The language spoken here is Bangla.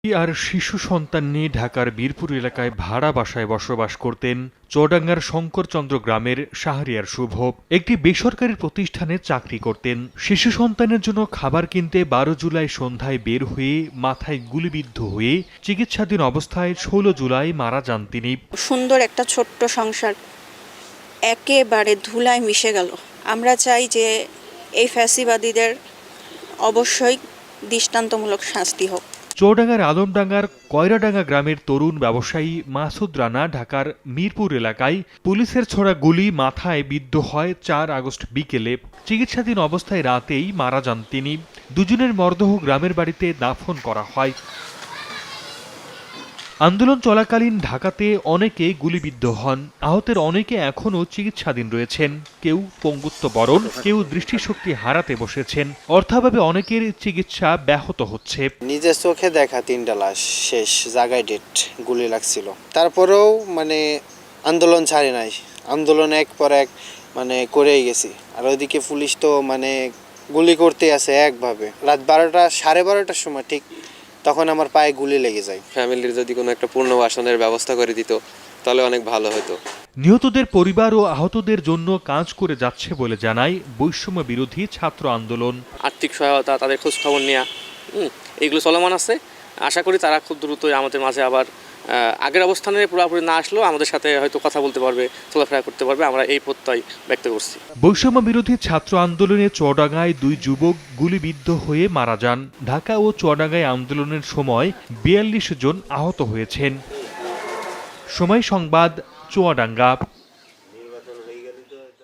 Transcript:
আর শিশু সন্তান নিয়ে ঢাকার বীরপুর এলাকায় ভাড়া বাসায় বসবাস করতেন চুয়াডাঙ্গার শঙ্করচন্দ্র গ্রামের শাহরিয়ার শুভ। একটি বেসরকারি প্রতিষ্ঠানে চাকরি করতেন। শিশু সন্তানের জন্য খাবার কিনতে ১২ জুলাই সন্ধ্যায় বের হয়ে মাথায় গুলিবিদ্ধ হয়ে চিকিৎসাধীন অবস্থায় ১৬ জুলাই মারা যান তিনি। সুন্দর একটা ছোট্ট সংসার একেবারে ধুলায় মিশে গেল। আমরা চাই যে এই ফ্যাসিবাদীদের অবশ্যই দৃষ্টান্তমূলক শাস্তি হোক। চুয়াডাঙ্গার আলমডাঙ্গার কয়রাডাঙ্গা গ্রামের তরুণ ব্যবসায়ী মাসুদ রানা ঢাকার মিরপুর এলাকায় পুলিশের ছোড়া গুলি মাথায় বিদ্ধ হয় ৪ আগস্ট বিকেলে। চিকিৎসাধীন অবস্থায় রাতেই মারা যান তিনি। দুজনের মরদেহ গ্রামের বাড়িতে দাফন করা হয়। আন্দোলন চলাকালীন ঢাকাতে অনেকে গুলিবিদ্ধ হন। আহতের অনেকে এখনও চিকিৎসাধীন রয়েছেন। কেউ পঙ্গুত্ব বরণ, কেউ দৃষ্টিশক্তি হারাতে বসেছেন। অর্থাভাবে অনেকের চিকিৎসা ব্যাহত হচ্ছে। নিজের চোখে দেখা ৩টা লাশ শেষ জায়গায় ডেট গুলি লাগছিল। তারপরেও আন্দোলন ছাড়ি নাই, আন্দোলন এক পর এক করেই গেছি। আর ওইদিকে পুলিশ তো গুলি করতে আছে একভাবে। রাত ১২টা ১২:৩০টার সময় ঠিক তখন আমার পায়ে গুলি লেগে যায়। ফ্যামিলির যদি কোনো একটা পুনর্বাসনের ব্যবস্থা করে দিত তাহলে অনেক ভালো হতো। নিহতদের পরিবার ও আহতদের জন্য কাজ করে যাচ্ছে বলে জানায় বৈষম্য বিরোধী ছাত্র আন্দোলন। আর্থিক সহায়তা, তাদের খোঁজ খবর নেওয়া, এগুলো চলমান আছে। আশা করি তারা খুব দ্রুতই আমাদের মাঝে আবার আগের অবস্থানে পুরোপুরি না আসলেও আমাদের সাথে হয়তো কথা বলতে পারবে, চলাফেরা করতে পারবে। আমরা এই প্রত্যয় ব্যক্ত করছি। বৈষম্য বিরোধী ছাত্র আন্দোলনে চুয়াডাঙ্গায় ২ যুবক গুলিবিদ্ধ হয়ে মারা যান। ঢাকা ও চুয়াডাঙ্গায় আন্দোলনের সময় ৪২ জন আহত হয়েছেন। সময় সংবাদ, চুয়াডাঙ্গা।